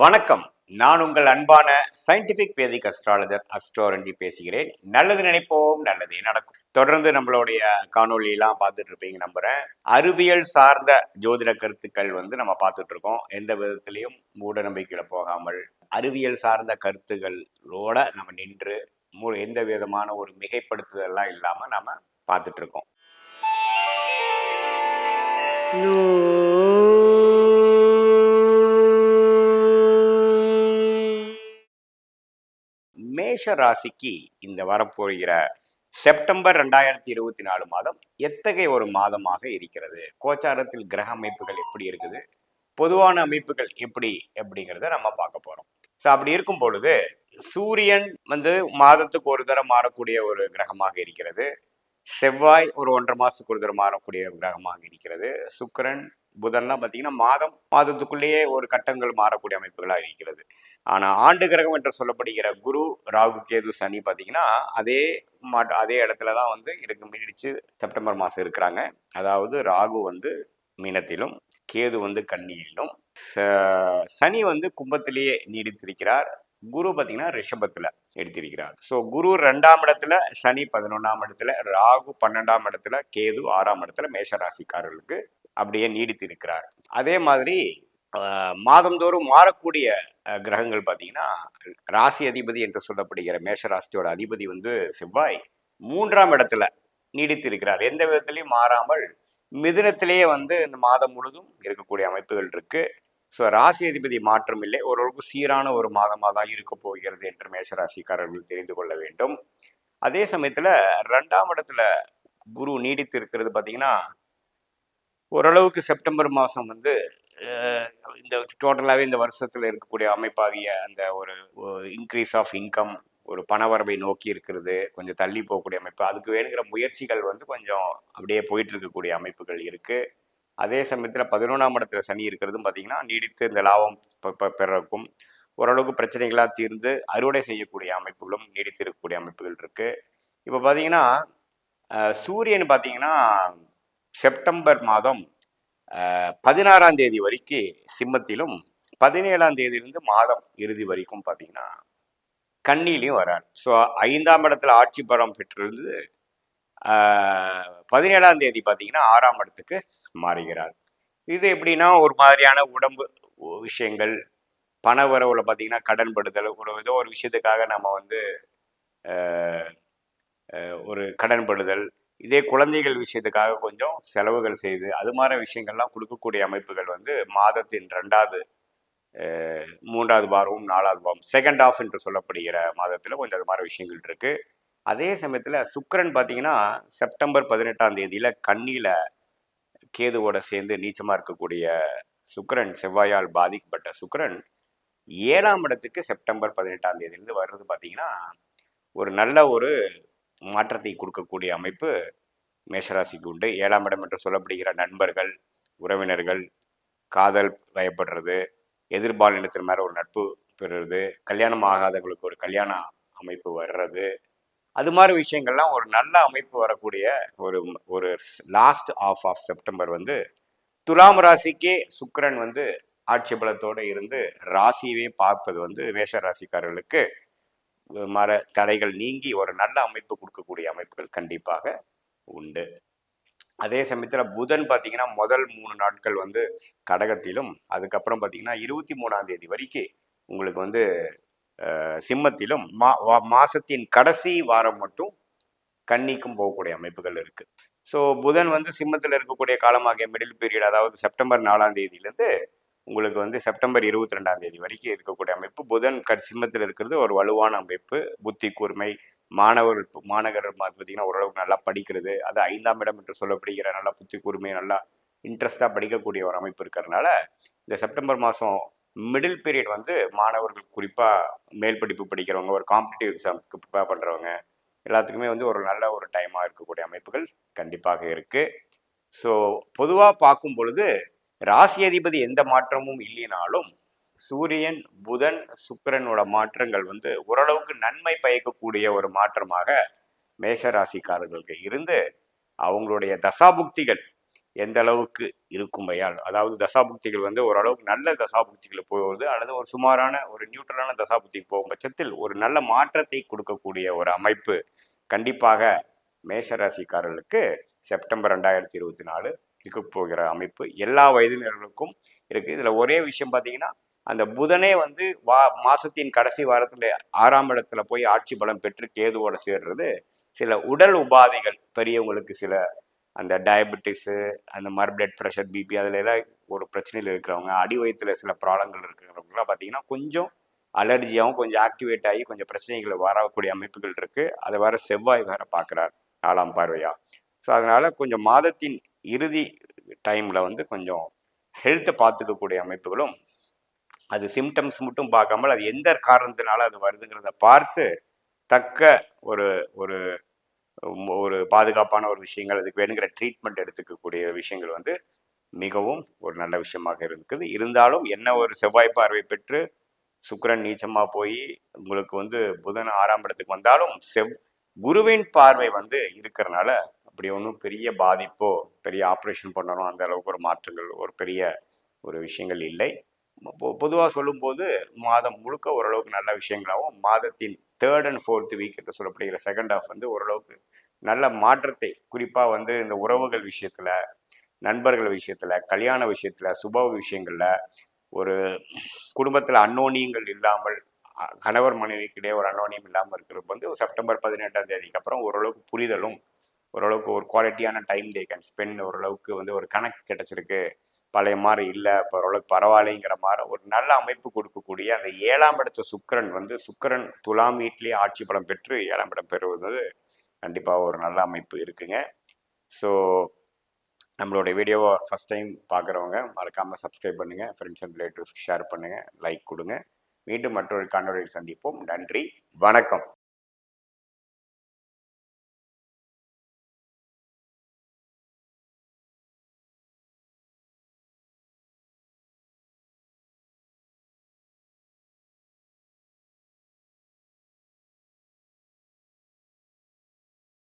வணக்கம். நான் உங்கள் அன்பான சயின்டிபிக் வேதிக் அஸ்ட்ராலஜர் அஸ்ட்ரோரஞ்சி பேசுகிறேன். நல்லது நினைப்போம், நல்லதே நடக்கும். தொடர்ந்து நம்மளுடைய காணொலியெல்லாம் பார்த்துட்டு இருப்பீங்க நம்புறேன். அறிவியல் சார்ந்த ஜோதிட கருத்துக்கள் நம்ம பார்த்துட்டு இருக்கோம். எந்த விதத்திலையும் மூட நம்பிக்கையில போகாமல் அறிவியல் சார்ந்த கருத்துக்களோட நம்ம நின்று எந்த விதமான ஒரு மிகைப்படுத்துதல்லாம் இல்லாம நம்ம பார்த்துட்டு இருக்கோம். மேஷ ராசிக்கு இந்த வரப்போகிற செப்டம்பர் 2024 மாதம் எத்தகைய ஒரு மாதமாக இருக்கிறது, கோச்சாரத்தில் கிரக அமைப்புகள் எப்படி இருக்குது, பொதுவான அமைப்புகள் எப்படி அப்படிங்கிறத நம்ம பார்க்க போறோம். ஸோ அப்படி இருக்கும் பொழுது சூரியன் மாதத்துக்கு ஒரு தரம் மாறக்கூடிய ஒரு கிரகமாக இருக்கிறது. செவ்வாய் ஒரு 1.5 மாசத்துக்கு ஒரு தரம் மாறக்கூடிய கிரகமாக இருக்கிறது. சுக்கிரன் புதன்லாம் பார்த்தீங்கன்னா மாதத்துக்குள்ளேயே ஒரு கட்டங்கள் மாறக்கூடிய அமைப்புகளாக இருக்கிறது. ஆனால் ஆண்டு கிரகம் என்று சொல்லப்படுகிற குரு, ராகு, கேது, சனி பார்த்தீங்கன்னா அதே இடத்துல தான் நீடிச்சு செப்டம்பர் மாதம் இருக்கிறாங்க. அதாவது ராகு மீனத்திலும், கேது கன்னியிலும், சனி கும்பத்திலேயே நீடித்திருக்கிறார். குரு பார்த்தீங்கன்னா ரிஷபத்தில் எடுத்திருக்கிறார். ஸோ குரு 2ஆம் இடத்துல, சனி 11ஆம் இடத்துல, ராகு 12ஆம் இடத்துல, கேது 6ஆம் இடத்துல மேஷராசிக்காரர்களுக்கு அப்படியே நீடித்து இருக்கிறார். அதே மாதிரி மாதந்தோறும் மாறக்கூடிய கிரகங்கள் பார்த்தீங்கன்னா ராசி அதிபதி என்று சொல்லப்படுகிற மேஷராசியோட அதிபதி செவ்வாய் 3ஆம் இடத்துல நீடித்து இருக்கிறார். எந்த விதத்திலையும் மாறாமல் மிதுனத்திலேயே இந்த மாதம் முழுதும் இருக்கக்கூடிய அமைப்புகள் இருக்கு. ஸோ ராசி அதிபதி மாற்றம் இல்லை, ஓரளவுக்கு சீரான ஒரு மாதமாக தான் இருக்க போகிறது என்று மேஷராசிக்காரர்கள் தெரிந்து கொள்ள வேண்டும். அதே சமயத்தில் 2ஆம் இடத்துல குரு நீடித்து இருக்கிறது பார்த்தீங்கன்னா ஓரளவுக்கு செப்டம்பர் மாதம் இந்த டோட்டலாகவே இந்த வருஷத்தில் இருக்கக்கூடிய அமைப்பாகிய அந்த ஒரு இன்க்ரீஸ் ஆஃப் இன்கம், ஒரு பணவரவை நோக்கி இருக்கிறது, கொஞ்சம் தள்ளி போகக்கூடிய அமைப்பு, அதுக்கு வேணுங்கிற முயற்சிகள் கொஞ்சம் அப்படியே போயிட்டு இருக்கக்கூடிய அமைப்புகள் இருக்குது. அதே சமயத்தில் 11ஆம் இடத்துல சனி இருக்கிறதும் பார்த்தீங்கன்னா நீடித்து இந்த லாபம் பெறக்கும், ஓரளவுக்கு பிரச்சனைகளாக தீர்ந்து அறுவடை செய்யக்கூடிய அமைப்புகளும் நீடித்து இருக்கக்கூடிய அமைப்புகள் இருக்குது. இப்போ பார்த்தீங்கன்னா சூரியன் பார்த்தீங்கன்னா செப்டம்பர் மாதம் 16ஆம் தேதி வரைக்கும் சிம்மத்திலும், 17ஆம் தேதியிலிருந்து மாதம் இறுதி வரைக்கும் பார்த்தீங்கன்னா கன்னிலையும் வரார். ஸோ 5ஆம் இடத்துல ஆட்சி பலம் பெற்றிருந்து 17ஆம் தேதி பார்த்தீங்கன்னா 6ஆம் இடத்துக்கு மாறுகிறார். இது எப்படின்னா ஒரு மாதிரியான உடம்பு விஷயங்கள், பண வரவுல பார்த்தீங்கன்னா கடன்படுதல், ஏதோ ஒரு விஷயத்துக்காக நம்ம ஒரு கடன்படுதல், இதே குழந்தைகள் விஷயத்துக்காக கொஞ்சம் செலவுகள் செய்து அது மாதிரி விஷயங்கள்லாம் கொடுக்கக்கூடிய அமைப்புகள் மாதத்தின் 2வது 3வது வாரமும் 4வது வாரம் செகண்ட் ஆஃப் என்று சொல்லப்படுகிற மாதத்தில் கொஞ்சம் அது மாதிரி விஷயங்கள் இருக்கு. அதே சமயத்தில் சுக்கிரன் பார்த்தீங்கன்னா செப்டம்பர் 18ஆம் தேதியில் கன்னியில் கேதுவோட சேர்ந்து நீச்சமாக இருக்கக்கூடிய சுக்கிரன், செவ்வாயால் பாதிக்கப்பட்ட சுக்கிரன் 7ஆம் இடத்துக்கு செப்டம்பர் 18ஆம் தேதியிலிருந்து வர்றது பார்த்தீங்கன்னா ஒரு நல்ல ஒரு மாற்றத்தை கொடுக்கக்கூடிய அமைப்பு மேஷராசிக்கு உண்டு. 7ஆம் இடம் என்று சொல்லப்படுகிற நண்பர்கள், உறவினர்கள், காதல் வயப்படுறது, எதிர்பாலினத்தின் மேலே ஒரு நட்பு பெறுறது, கல்யாணம் ஆகாதவங்களுக்கு ஒரு கல்யாண அமைப்பு வர்றது, அது மாதிரி விஷயங்கள்லாம் ஒரு நல்ல அமைப்பு வரக்கூடிய ஒரு லாஸ்ட் ஆஃப் செப்டம்பர் துலாம் ராசிக்கே சுக்கிரன் ஆட்சி பலத்தோடு இருந்து ராசியவே பார்ப்பது மேஷ ராசிக்காரர்களுக்கு மர தடைகள் நீங்கி ஒரு நல்ல அமைப்பு கொடுக்கக்கூடிய அமைப்புகள் கண்டிப்பாக உண்டு. அதே சமயத்தில் புதன் பார்த்தீங்கன்னா முதல் 3 நாட்கள் கடகத்திலும், அதுக்கப்புறம் பார்த்தீங்கன்னா 23ஆம் தேதி வரைக்கும் உங்களுக்கு சிம்மத்திலும், மாசத்தின் கடைசி வாரம் மட்டும் கன்னிக்கும் போகக்கூடிய அமைப்புகள் இருக்கு. ஸோ புதன் சிம்மத்தில் இருக்கக்கூடிய காலமாகிய மிடில் பீரியட், அதாவது செப்டம்பர் 4ஆம் தேதியிலேருந்து உங்களுக்கு செப்டம்பர் 22ஆம் தேதி வரைக்கும் இருக்கக்கூடிய அமைப்பு. புதன் சிம்மத்தில் இருக்கிறது ஒரு வலுவான அமைப்பு. புத்தி கூர்மை, மாணவர்கள் பார்த்தீங்கன்னா ஓரளவுக்கு நல்லா படிக்கிறது, அது 5ஆம் இடம் என்று சொல்லப்படுகிற நல்லா புத்தி கூர்மை, நல்லா இன்ட்ரெஸ்டாக படிக்கக்கூடிய ஒரு அமைப்பு இருக்கிறதுனால இந்த செப்டம்பர் மாதம் மிடில் பீரியட் மாணவர்கள் குறிப்பாக மேல் படிப்பு படிக்கிறவங்க, ஒரு காம்படிட்டிவ் எக்ஸாமுக்கு ப்ரிப்பேர் பண்ணுறவங்க எல்லாத்துக்குமே ஒரு நல்ல ஒரு டைமாக இருக்கக்கூடிய அமைப்புகள் கண்டிப்பாக இருக்குது. ஸோ பொதுவாக பார்க்கும் பொழுது ராசி அதிபதி எந்த மாற்றமும் இல்லைனாலும் சூரியன், புதன், சுக்கிரனோட மாற்றங்கள் ஓரளவுக்கு நன்மை பயக்கக்கூடிய ஒரு மாற்றமாக மேஷ ராசிக்காரர்களுக்கு இருந்து அவங்களுடைய தசாபுக்திகள் எந்த அளவுக்கு இருக்கும்பையால், அதாவது தசாபுக்திகள் வந்து ஓரளவுக்கு நல்ல தசாபுக்திகள் போவது அல்லது ஒரு சுமாரான ஒரு நியூட்ரலான தசாபுக்திக்கு போகும் பட்சத்தில் ஒரு நல்ல மாற்றத்தை கொடுக்கக்கூடிய ஒரு அமைப்பு கண்டிப்பாக மேஷராசிக்காரர்களுக்கு செப்டம்பர் 2024 இருக்க போகிற அமைப்பு எல்லா வயதினர்களுக்கும் இருக்கு. இதுல ஒரே விஷயம் பார்த்தீங்கன்னா, அந்த புதனே வந்து மாசத்தின் கடைசி வாரத்துல 6ஆம் இடத்துல போய் ஆட்சி பலம் பெற்று கேதுவோட சேர்றது சில உடல் உபாதைகள் பெரியவங்களுக்கு சில அந்த டயபெட்டிஸு அந்த மாதிரி பிளட் ப்ரெஷர் பிபி அதுல எல்லாம் ஒரு பிரச்சனையில் இருக்கிறவங்க அடி வயிற்றுல சில ப்ராப்ளங்கள் இருக்கிறவங்களாம் பார்த்தீங்கன்னா கொஞ்சம் அலர்ஜியாகவும் கொஞ்சம் ஆக்டிவேட் ஆகி கொஞ்சம் பிரச்சனைகள் வரக்கூடிய அமைப்புகள் இருக்கு. அதை வேற செவ்வாய் வேற பார்க்குறார் 4ஆம் பார்வையா. ஸோ அதனால கொஞ்சம் மாதத்தின் இறுதி டைம்ல வந்து கொஞ்சம் ஹெல்த்தை பார்த்துக்கக்கூடிய அமைப்புகளும், அது சிம்டம்ஸ் மட்டும் பார்க்காமல் அது எந்த காரணத்தினால அது வருதுங்கிறத பார்த்து தக்க ஒரு ஒரு ஒரு பாதுகாப்பான ஒரு விஷயங்கள் அதுக்கு வேணுங்கிற ட்ரீட்மெண்ட் எடுத்துக்கக்கூடிய விஷயங்கள் வந்து மிகவும் ஒரு நல்ல விஷயமாக இருக்குது. இருந்தாலும் என்ன ஒரு செவ்வாய் பார்வை பெற்று சுக்கிரன் நீச்சமா போய் உங்களுக்கு வந்து புதன் 6ஆம் இடத்துக்கு வந்தாலும் குருவின் பார்வை வந்து இருக்கிறனால அப்படி ஒன்றும் பெரிய பாதிப்போ பெரிய ஆப்ரேஷன் பண்ணணும் அந்த அளவுக்கு ஒரு மாற்றங்கள் ஒரு பெரிய ஒரு விஷயங்கள் இல்லை. பொதுவாக சொல்லும்போது மாதம் முழுக்க ஓரளவுக்கு நல்ல விஷயங்களாகவும் மாதத்தின் 3rd and 4th வீக் என்று சொல்லப்படுகிற செகண்ட் ஹாஃப் வந்து ஓரளவுக்கு நல்ல மாற்றத்தை குறிப்பாக வந்து இந்த உறவுகள் விஷயத்துல, நண்பர்கள் விஷயத்துல, கல்யாண விஷயத்துல, சுப விஷயங்கள்ல ஒரு குடும்பத்தில் அன்னோனியங்கள் இல்லாமல் கணவர் மனைவிக்கிடையே ஒரு அன்னோனியம் இல்லாமல் இருக்கிறது வந்து செப்டம்பர் 18ஆம் தேதிக்கு அப்புறம் ஓரளவுக்கு புரிதலும் ஓரளவுக்கு ஒரு குவாலிட்டியான டைம் தே கேன் ஸ்பெண்ட் ஓரளவுக்கு வந்து ஒரு கணக்கு கிடைச்சிருக்கு பழைய மாதிரி இல்லை இப்போ ஓரளவுக்கு பரவாயில்லைங்கிற மாதிரி ஒரு நல்ல அமைப்பு கொடுக்கக்கூடிய அந்த 7ஆம் இடத்த சுக்கிரன் வந்து சுக்கிரன் துலாம் வீட்டிலேயே ஆட்சி பலம் பெற்று 7ஆம் இடம் பெறுவது கண்டிப்பாக ஒரு நல்ல அமைப்பு இருக்குங்க. ஸோ நம்மளோட வீடியோவை ஃபஸ்ட் டைம் பார்க்குறவங்க மறக்காமல் சப்ஸ்கிரைப் பண்ணுங்கள், ஃப்ரெண்ட்ஸ் அண்ட் ரிலேட்டிவ்ஸ்க்கு ஷேர் பண்ணுங்கள், லைக் கொடுங்க. மீண்டும் மற்றொரு காணொலியில் சந்திப்போம். நன்றி, வணக்கம்.